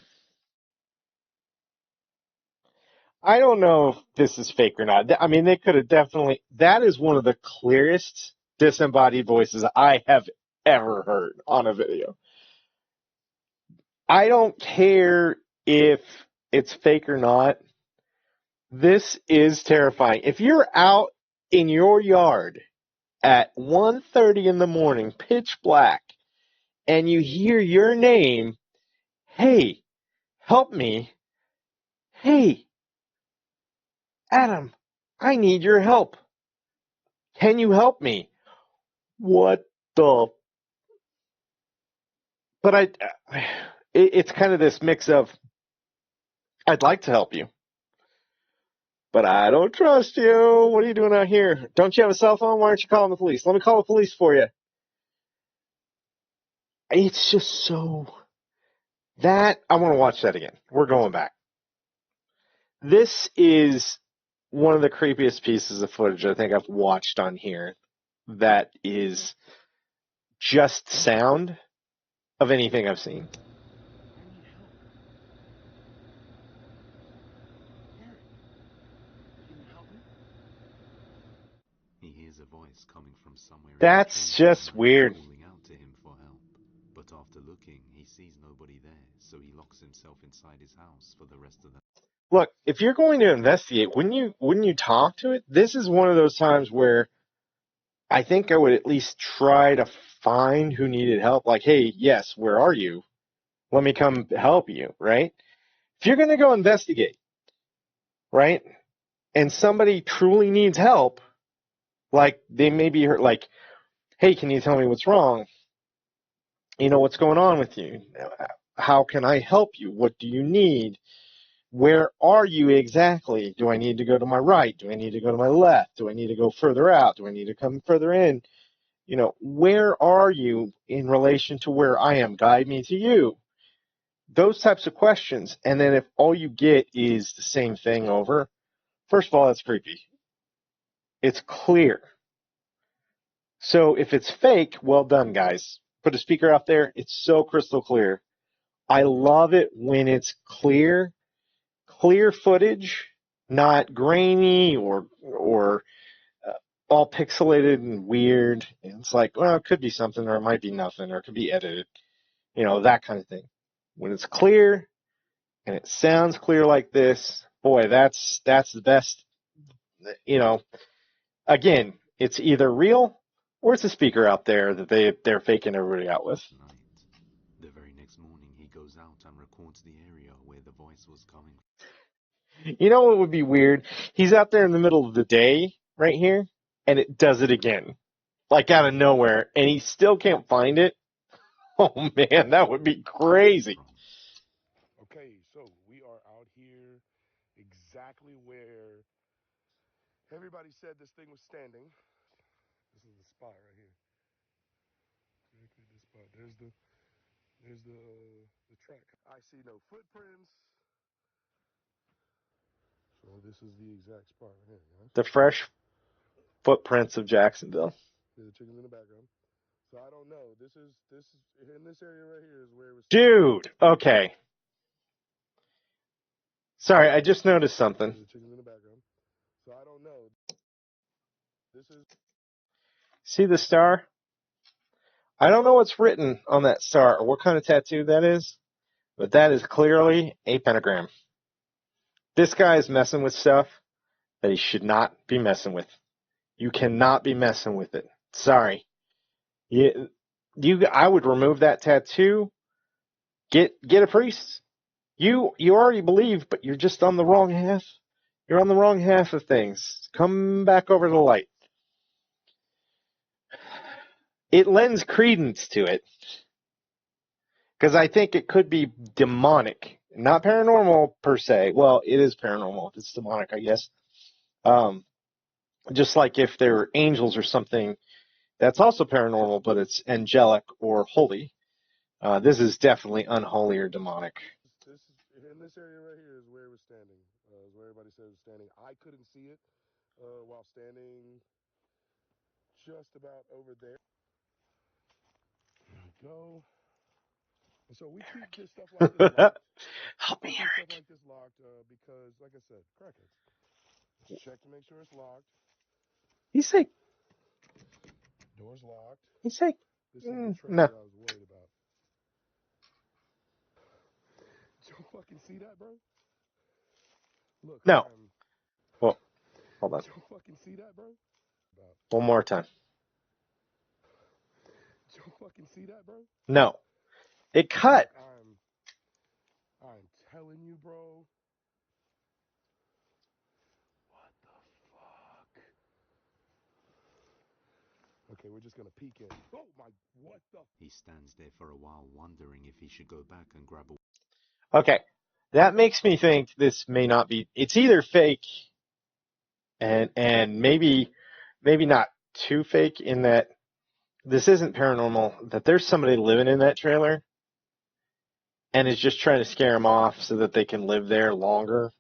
I don't know if this is fake or not. I mean, they could have definitely... That is one of the clearest disembodied voices I have ever heard on a video. I don't care if it's fake or not. This is terrifying. If you're out in your yard at 1:30 in the morning, pitch black, and you hear your name, hey, help me, hey, Adam, I need your help. Can you help me? What the? But it's kind of this mix of, I'd like to help you, but I don't trust you. What are you doing out here? Don't you have a cell phone? Why aren't you calling the police? Let me call the police for you. It's just so, that, I want to watch that again. We're going back. This is one of the creepiest pieces of footage I think I've watched on here that is just sound of anything I've seen. He hears a voice coming from somewhere in That's the just chamber, weird. calling out to him for help. But after looking, he sees nobody there, so he locks himself inside his house for the rest of the Look, if you're going to investigate, wouldn't you talk to it? This is one of those times where I think I would at least try to find who needed help. Like, hey, yes, where are you? Let me come help you, right? If you're going to go investigate, right, and somebody truly needs help, like they may be hurt, like, hey, can you tell me what's wrong? You know, what's going on with you? How can I help you? What do you need? Where are you exactly? Do I need to go to my right? Do I need to go to my left? Do I need to go further out? Do I need to come further in? You know, where are you in relation to where I am? Guide me to you. Those types of questions. And then if all you get is the same thing over, first of all, that's creepy. It's clear. So if it's fake, well done, guys. Put a speaker out there. It's so crystal clear. I love it when it's clear footage, not grainy or all pixelated and weird. And it's like, well, it could be something, or it might be nothing, or it could be edited. You know, that kind of thing. When it's clear and it sounds clear like this, boy, that's the best. You know, again, it's either real or it's a speaker out there that they're faking everybody out with. night. The very next morning, he goes out and records the area where the voice was coming from. You know what would be weird? He's out there in the middle of the day right here, and it does it again, like out of nowhere, and he still can't find it. Oh man, that would be crazy. Okay, so we are out here exactly where everybody said this thing was standing. This is the spot right here. Exactly this spot. There's the track. I see no footprints. So this is the exact spot right here, guys. The fresh footprints of Jacksonville. See the chickens in the background. So I don't know. This is in this area right here is where it was. Dude, okay. Sorry, I just noticed something. See the chickens in the background. So I don't know. This is. See the star? I don't know what's written on that star or what kind of tattoo that is, but that is clearly a pentagram. This guy is messing with stuff that he should not be messing with. You cannot be messing with it. Sorry. I would remove that tattoo. Get a priest. You already believe, but you're just on the wrong half. You're on the wrong half of things. Come back over to the light. It lends credence to it. Because I think it could be demonic. Not paranormal per se. Well, it is paranormal if it's demonic, I guess. Just like if they're angels or something, that's also paranormal, but it's angelic or holy. This is definitely unholy or demonic. This in this area right here is where it was standing. Is where everybody said it was standing. I couldn't see it while standing just about over there. There we go. And so we keep this stuff like this locked. Help me, Eric. Stuff like this locked because, like I said, crackheads. Let's check to make sure it's locked. He's sick. Door's locked. He's sick. This is the track No. that I was worried about. Did you fucking see that, bro? Look. No. Well, hold on. Did you fucking see that, bro? One more time. Did you fucking see that, bro? No. It cut. I'm telling you, bro. What the fuck? Okay, we're just gonna peek in. Oh my, what the? He stands there for a while wondering if he should go back and grab a... Okay. That makes me think this may not be, it's either fake and maybe not too fake in that this isn't paranormal, that there's somebody living in that trailer and is just trying to scare them off so that they can live there longer.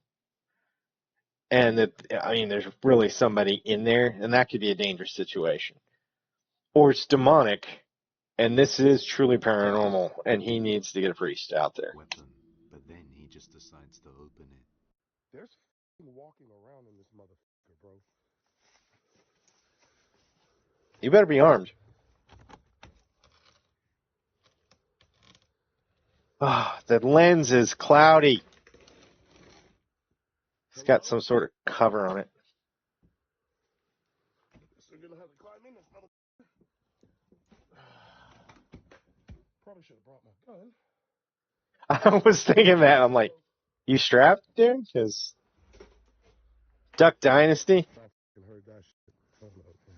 And that, I mean, there's really somebody in there, and that could be a dangerous situation. Or it's demonic, and this is truly paranormal, and he needs to get a priest out there. weapon, but then he just decides to open it. There's walking around in this motherfucker, bro. You better be armed. Ah, the lens is cloudy. It's got some sort of cover on it. So you're gonna have to climb in this motherfucker. Probably should have brought my gun. I was thinking that. I'm like, you strapped, dude? Because Duck Dynasty? I fucking heard that shit. Hold up, man.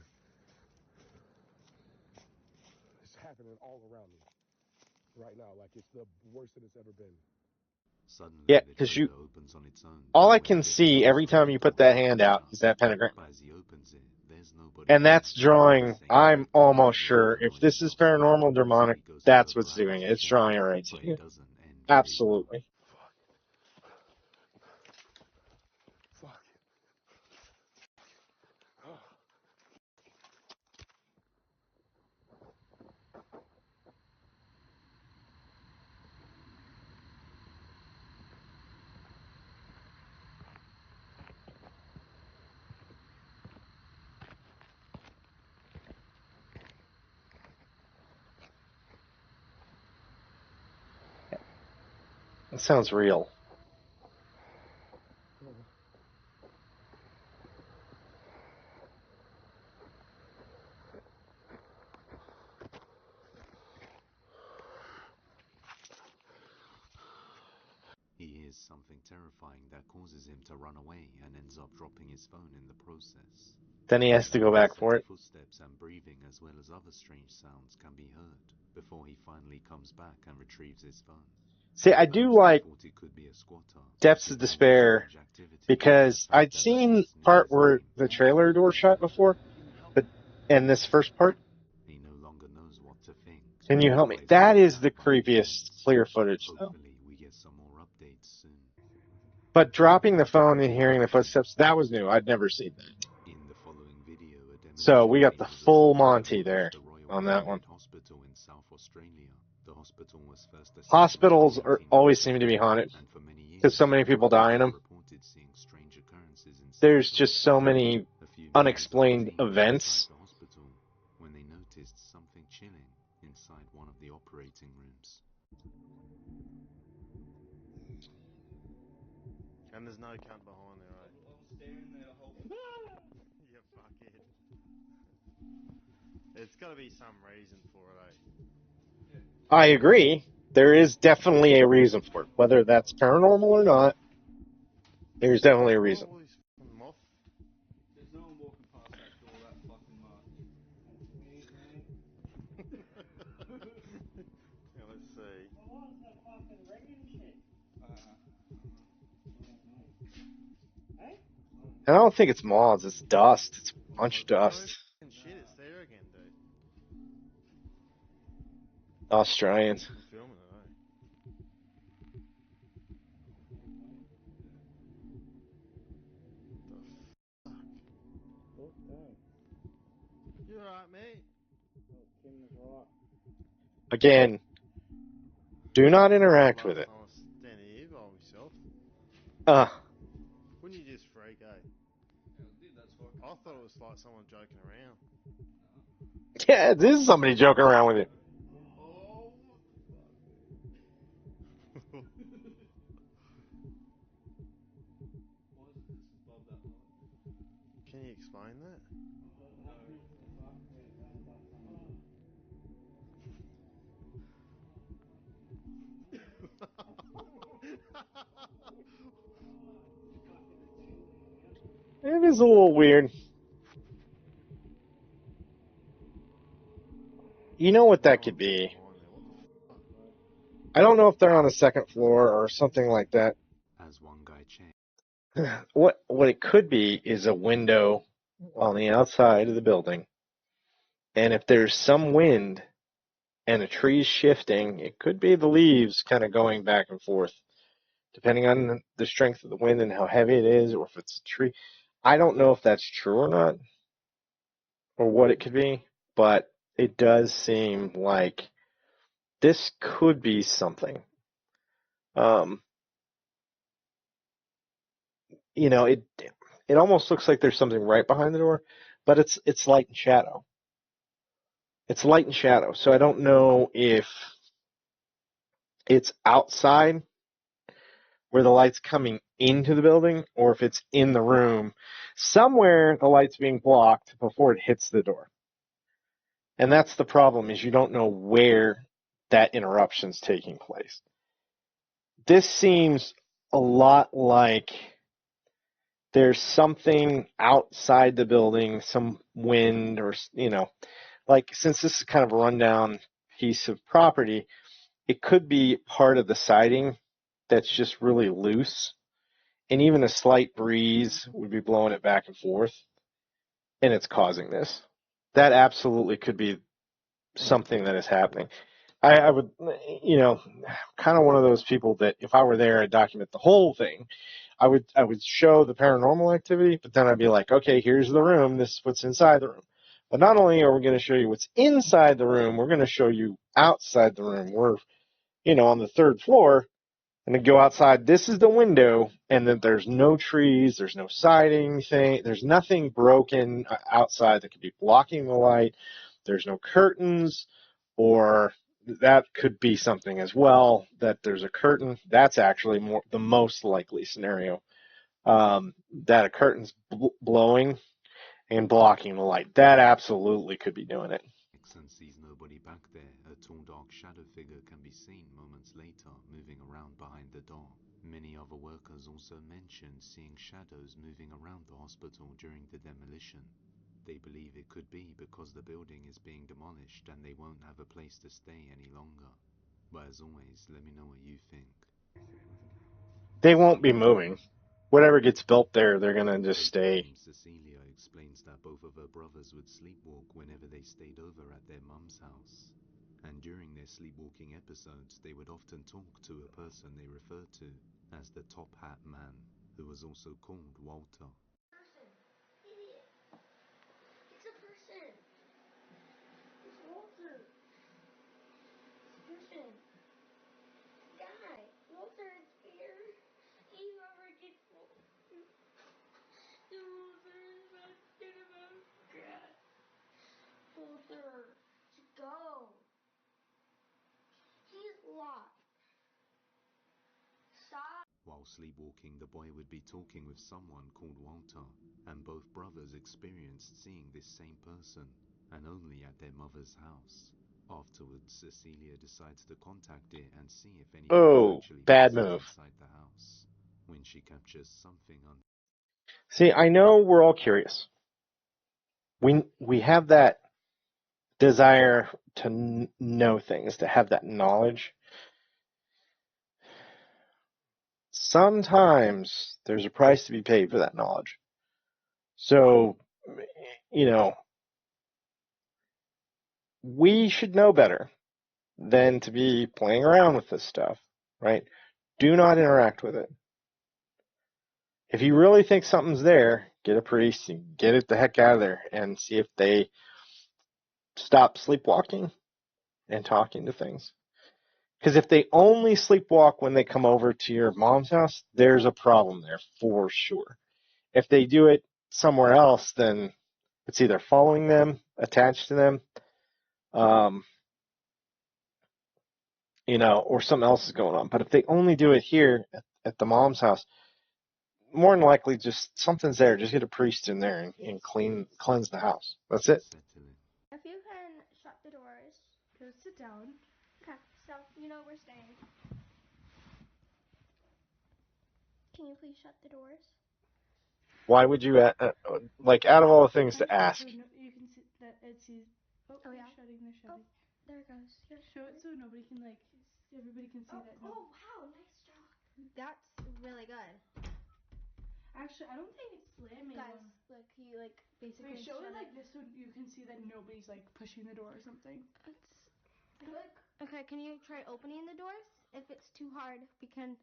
It's happening all around me right now. Like it's the worst that it's ever been. Suddenly, Yeah, the because trailer opens on its own. all I when can he gets see every closer, time you put that hand out is that pentagram. But as he opens it, there's nobody And that's there. drawing, Same I'm way, almost he sure, doesn't know if this is anything else. paranormal demonic, So he goes to that's go what's grab doing a it. It's check, drawing it right to but you. it doesn't end very well. Absolutely. Fuck it. Oh. That sounds real. He hears something terrifying that causes him to run away and ends up dropping his phone in the process. Then he has to go back for it. Footsteps and breathing as well as other strange sounds can be heard before he finally comes back and retrieves his phone. See, I do like Depths of Despair because I'd seen part where the trailer door shut before, but and this first part. He no longer knows what to think. Can you help me? That is the creepiest clear footage, though. Hopefully we get some more updates soon. But dropping the phone and hearing the footsteps, that was new. I'd never seen that. In the following video, a So we got the demonstration full images of Monty there the Royal on that one. Hospital in South Australia. The hospital was first established Hospitals in are always seem to be haunted and for many years, because so many people die in them. reported seeing strange occurrences inside There's the just so many A few members of the unexplained team were events. inside the hospital when they noticed something chilling inside one of the operating rooms. And there's no cunt behind there, right? I'm staring there the whole You fuckhead. It's gotta be some reason for it, eh? I agree. There is definitely a reason for it. Whether that's paranormal or not, there's definitely a reason. Oh, this fucking moth. There's no one walking past that door that fucking much. Yeah, let's see. And I don't think it's moths, it's dust. It's a bunch of dust. No shit, it's there again, dude. Australians. I'm filming it, eh? The fuck? You alright, mate? Again, do not interact with it. I was standing here by myself. Wouldn't you just freak, eh? I thought it was like someone joking around. Yeah, this is somebody joking around with it. Oh, Can you explain that? It is a little weird. You know what that could be? I don't know if they're on the second floor or something like that. As one guy checked. What it could be is a window on the outside of the building. And if there's some wind and a tree's shifting, it could be the leaves kind of going back and forth, depending on the strength of the wind and how heavy it is, or if it's a tree. I don't know if that's true or not, or what it could be, but it does seem like this could be something. Um, it almost looks like there's something right behind the door, but it's light and shadow. It's light and shadow, so I don't know if it's outside where the light's coming into the building or if it's in the room. Somewhere the light's being blocked before it hits the door. And that's the problem, is you don't know where that interruption's taking place. This seems a lot like there's something outside the building, some wind or, like since this is kind of a rundown piece of property, it could be part of the siding that's just really loose. And even a slight breeze would be blowing it back and forth, and it's causing this. That absolutely could be something that is happening. I would, kind of one of those people that if I were there, I'd document the whole thing. I would show the paranormal activity, but then I'd be like, okay, here's the room. This is what's inside the room. But not only are we going to show you what's inside the room, we're going to show you outside the room. We're, on the third floor, and then go outside. This is the window, and then there's no trees, there's no siding thing, there's nothing broken outside that could be blocking the light. There's no curtains, or that could be something as well, that there's a curtain. That's actually the most likely scenario, that a curtain's blowing and blocking the light. That absolutely could be doing it. And sees nobody back there, a tall dark shadow figure can be seen moments later moving around behind the door. Many other workers also mentioned seeing shadows moving around the hospital during the demolition. They believe it could be because the building is being demolished and they won't have a place to stay any longer. But as always, let me know what you think. They won't be moving. Whatever gets built there, they're going to just stay. Cecilia explains that both of her brothers would sleepwalk whenever they stayed over at their mum's house. And during their sleepwalking episodes, they would often talk to a person they referred to as the Top Hat Man, who was also called Walter. Idiot. It's a person. It's Walter. It's a person. Guy. Walter, it's here. He never did. Walter, just go. He's locked. Stop. While sleepwalking, the boy would be talking with someone called Walter, and both brothers experienced seeing this same person, and only at their mother's house. Afterwards, Cecilia decides to contact it and see if anything is actually Bad present move. inside the house. When she captures something on... See, I know we're all curious. We have that desire to know things, to have that knowledge. Sometimes there's a price to be paid for that knowledge. So, we should know better than to be playing around with this stuff, right? Do not interact with it. If you really think something's there, get a priest and get it the heck out of there and see if they stop sleepwalking and talking to things. Because if they only sleepwalk when they come over to your mom's house, there's a problem there for sure. If they do it somewhere else, then it's either following them, attached to them, or something else is going on. But if they only do it here at the mom's house, more than likely just something's there. Just get a priest in there and cleanse the house. That's it. If you can shut the doors, go sit down. Okay, so we're staying. Can you please shut the doors? Why would you, like, out of all the things to ask? So you can see that it sees. Oh, yeah. They're shutting. Oh, there it goes. Here. Show it so nobody can everybody can see that. Oh wow, nice job. That's really good. Actually, I don't think it's slamming. Guys, look, he basically. Wait, show it like this so you can see that nobody's pushing the door or something. Okay, can you try opening the doors? If it's too hard, we can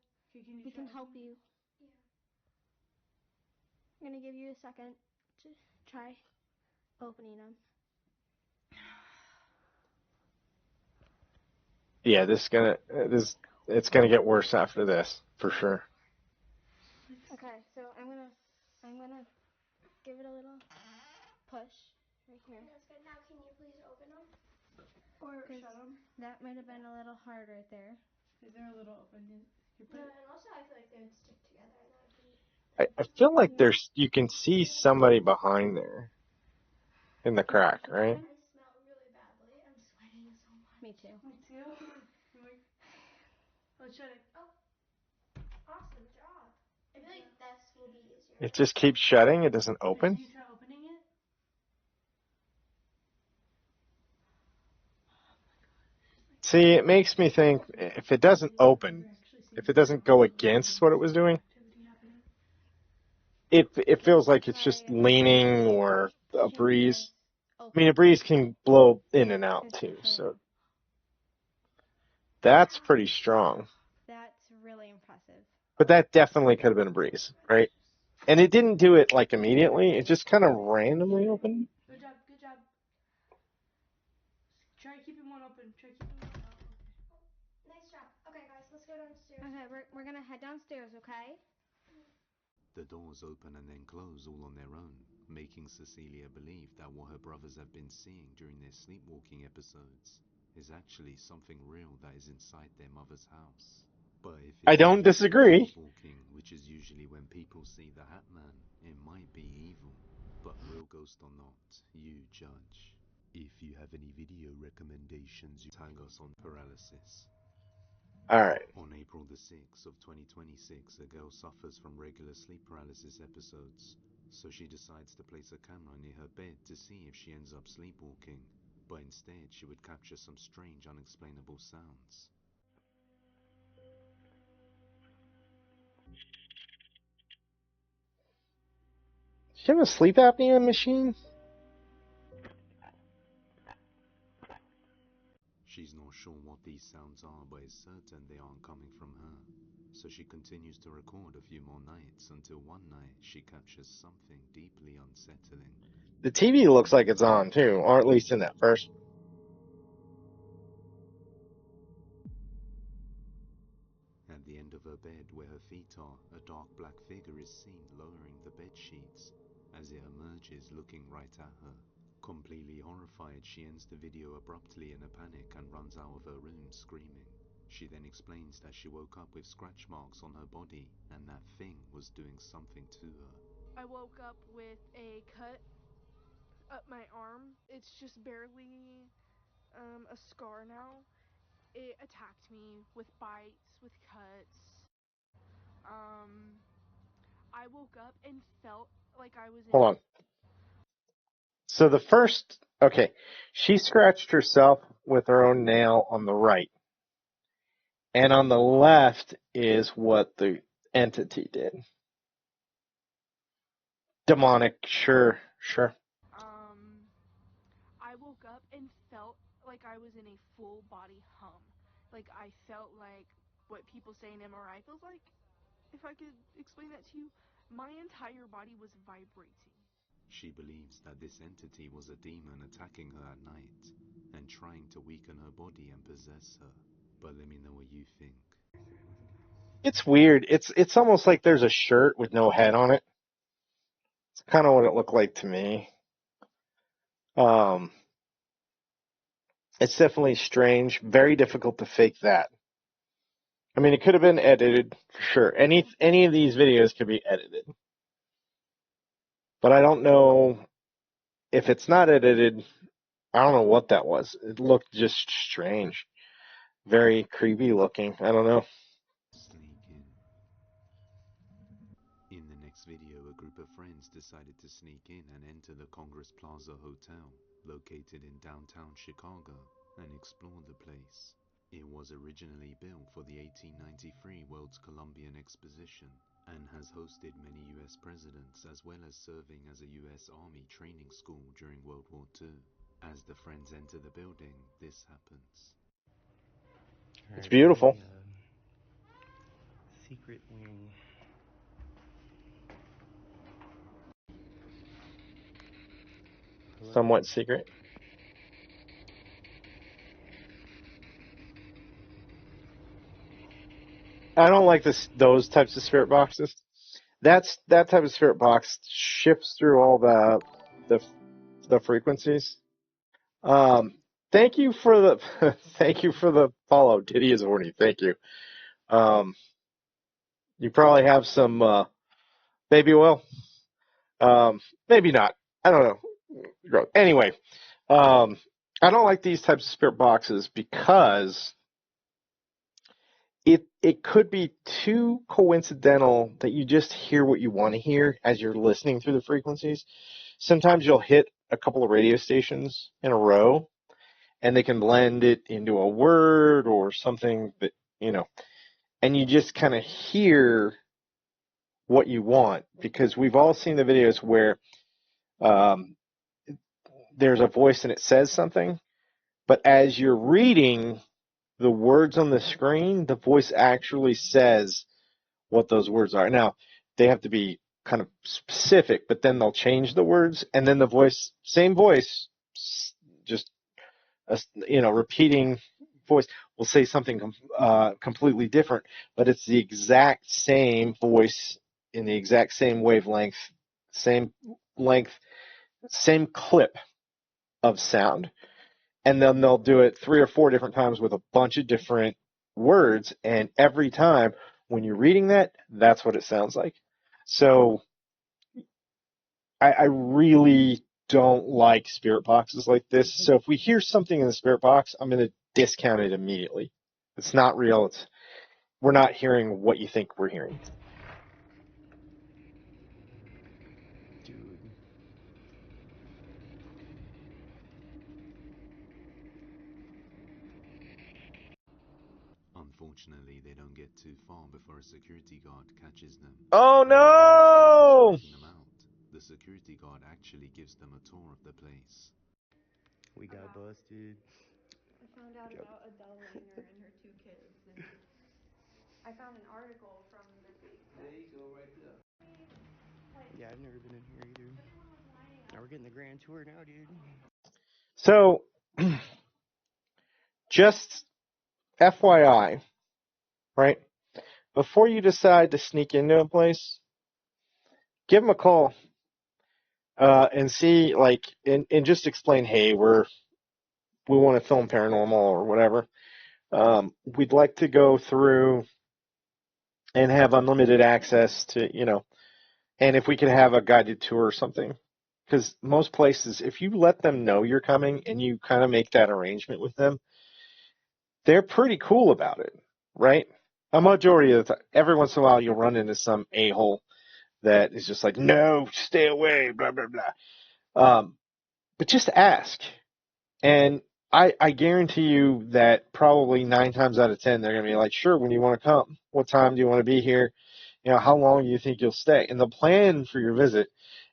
help you. Yeah. I'm gonna give you a second to try opening them. Yeah, it's gonna get worse after this, for sure. Okay, so I'm gonna give it a little push right here. That's good. Now, can you please open them? Or shut them. That might have been a little hard right there. Is there a little open? No, and also I feel like they would stick together, and that would be. I feel like you can see somebody behind there in the crack, right? I smell really badly. I'm sweating so much. Me too. Me too. Let's shut it. Oh, awesome job. I feel like this will be easier. It just keeps shutting. It doesn't open. Can you try opening it? See, it makes me think if it doesn't open, if it doesn't go against what it was doing, it feels like it's just leaning or a breeze. I mean, a breeze can blow in and out too, so that's pretty strong. That's really impressive. But that definitely could have been a breeze, right? And it didn't do it like immediately. It just kind of randomly opened. Good job. Good job. Try keeping one open. Try keeping one open. Nice job. Okay, guys, let's go downstairs. Okay, we're gonna head downstairs, okay? The doors open and then close all on their own, making Cecilia believe that what her brothers have been seeing during their sleepwalking episodes is actually something real that is inside their mother's house. But if I don't disagree. Sleepwalking, which is usually when people see the Hat Man, it might be evil. But real ghost or not, you judge. If you have any video recommendations, you tag us on paralysis. All right. On April the 6th of 2026, a girl suffers from regular sleep paralysis episodes, so she decides to place a camera near her bed to see if she ends up sleepwalking, but instead she would capture some strange unexplainable sounds. Does she have a sleep apnea machine? She's not sure what these sounds are, but is certain they aren't coming from her. So she continues to record a few more nights until one night she captures something deeply unsettling. The TV looks like it's on too, or at least in that first. At the end of her bed, where her feet are, a dark black figure is seen lowering the bed sheets as it emerges, looking right at her. Completely horrified, she ends the video abruptly in a panic and runs out of her room screaming. She then explains that she woke up with scratch marks on her body and that thing was doing something to her. I woke up with a cut up my arm. It's just barely a scar now. It attacked me with bites, with cuts. I woke up and felt like I was in... Hold on. So the first, okay, she scratched herself with her own nail on the right. And on the left is what the entity did. Demonic, sure. I woke up and felt like I was in a full body hum. Like I felt like what people say in MRI feels like. If I could explain that to you, my entire body was vibrating. She believes that this entity was a demon attacking her at night and trying to weaken her body and possess her. But let me know what you think. It's weird. It's almost like there's a shirt with no head on it. It's kind of what it looked like to me. It's definitely strange. Very difficult to fake that. I mean, it could have been edited for sure. Any of these videos could be edited. But I don't know if it's not edited. I don't know what that was. It looked just strange. Very creepy looking. I don't know. Sneak in. In the next video, a group of friends decided to sneak in and enter the Congress Plaza Hotel, located in downtown Chicago, and explore the place. It was originally built for the 1893 World's Columbian Exposition and has hosted many US presidents, as well as serving as a US Army training school during World War II. As the friends enter the building, this happens. It's beautiful. Secret wing. Somewhat secret. I don't like those types of spirit boxes. That type of spirit box shifts through all the frequencies. Thank you for the thank you for the follow. Diddy is horny. Thank you. You probably have some baby oil. Maybe not. I don't know. Anyway, I don't like these types of spirit boxes because it could be too coincidental that you just hear what you want to hear as you're listening through the frequencies. Sometimes you'll hit a couple of radio stations in a row, and they can blend it into a word or something that, and you just kind of hear what you want, because we've all seen the videos where there's a voice and it says something, but as you're reading the words on the screen, the voice actually says what those words are. Now, they have to be kind of specific, but then they'll change the words, and then the voice, same voice, just repeating voice will say something completely different, but it's the exact same voice in the exact same wavelength, same length, same clip of sound. And then they'll do it 3 or 4 different times with a bunch of different words, and every time when you're reading that, that's what it sounds like. So I really don't like spirit boxes like this. So if we hear something in the spirit box, I'm going to discount it immediately. It's not real. We're not hearing what you think we're hearing. Unfortunately, they don't get too far before a security guard catches them. Oh no! Them out. The security guard actually gives them a tour of the place. We got busted. I found out about Adele Langer and her 2 kids, and I found an article from their Facebook. There you go, right there. Yeah, I've never been in here either. Now we're getting the grand tour now, dude. So, just FYI, right? Before you decide to sneak into a place, give them a call and see, and just explain, hey, we want to film paranormal or whatever. We'd like to go through and have unlimited access to, and if we could have a guided tour or something. Because most places, if you let them know you're coming and you kind of make that arrangement with them, they're pretty cool about it, right? A majority of the time, every once in a while, you'll run into some a-hole that is just like, no, stay away, blah, blah, blah. But just ask. And I guarantee you that probably 9 times out of 10, they're going to be like, sure, when do you want to come? What time do you want to be here? How long do you think you'll stay? And they'll plan for your visit.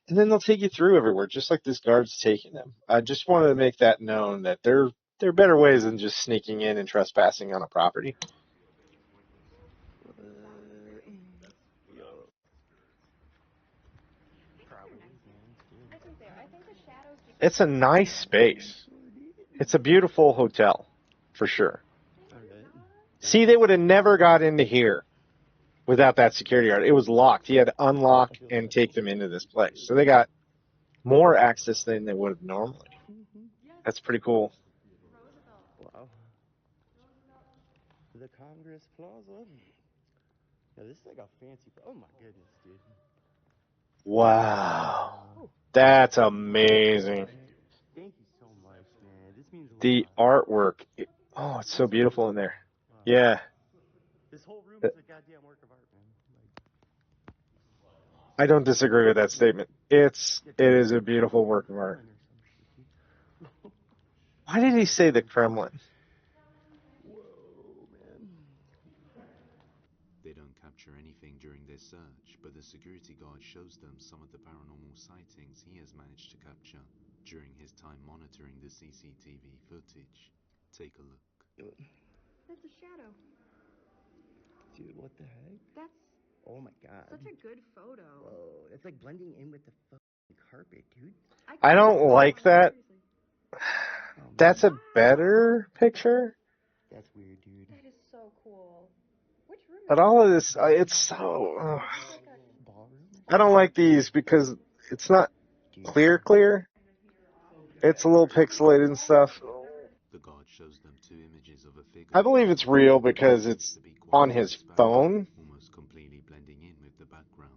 And then they'll take you through everywhere, just like this guard's taking them. I just wanted to make that known that there are better ways than just sneaking in and trespassing on a property. It's a nice space. It's a beautiful hotel, for sure. See, they would have never got into here without that security guard. It was locked. He had to unlock and take them into this place. So they got more access than they would have normally. That's pretty cool. Wow. The Congress Plaza. Now this is like a fancy. Oh my goodness, dude. Wow. That's amazing. Thank you so much, man. This means a lot. The artwork. It's so beautiful in there. Yeah. This whole room is a goddamn work of art, man. I don't disagree with that statement. It is a beautiful work of art. Why did he say the Kremlin? They don't capture anything during their search, but the security guard shows them some of the paranormal sightings he has managed to capture during his time monitoring the CCTV footage. Take a look. That's a shadow. Dude, what the heck? That's Oh my god. such a good photo. Whoa, it's like blending in with the fucking carpet, dude. I don't like that. That's a better picture. That's weird, dude. That is so cool. Which room? But all of this, it's so... I don't like these because it's not clear. It's a little pixelated and stuff. The guard shows them two images of a figure. I believe it's real because it's on his phone. Almost completely blending in with the background.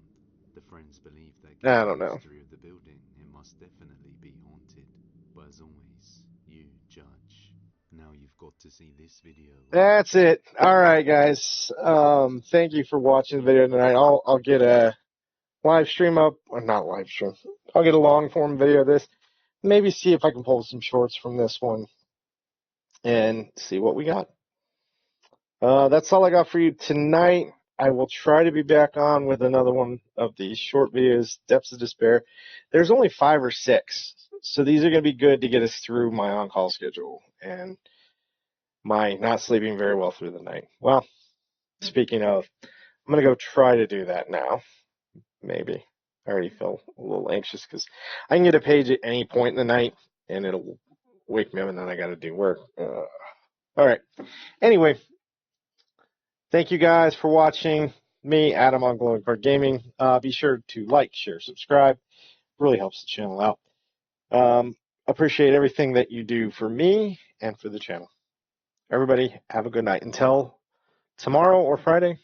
The friends believe that I given don't the know. history of the building, it must definitely be haunted. But as always, you judge. Now you've got to see this video. That's it. All right, guys. Thank you for watching the video tonight. I'll get a live stream up, or not live stream. I'll get a long form video of this. Maybe see if I can pull some shorts from this one and see what we got. That's all I got for you tonight. I will try to be back on with another one of these short videos, Depths of Despair. There's only 5 or 6, so these are going to be good to get us through my on-call schedule and my not sleeping very well through the night. Well, speaking of, I'm going to go try to do that now. Maybe. I already feel a little anxious because I can get a page at any point in the night, and it'll wake me up, and then I got to do work. All right. Anyway, thank you guys for watching me, Adam, on Glowing Card Gaming. Be sure to like, share, subscribe. Really helps the channel out. Appreciate everything that you do for me and for the channel. Everybody, have a good night. Until tomorrow or Friday,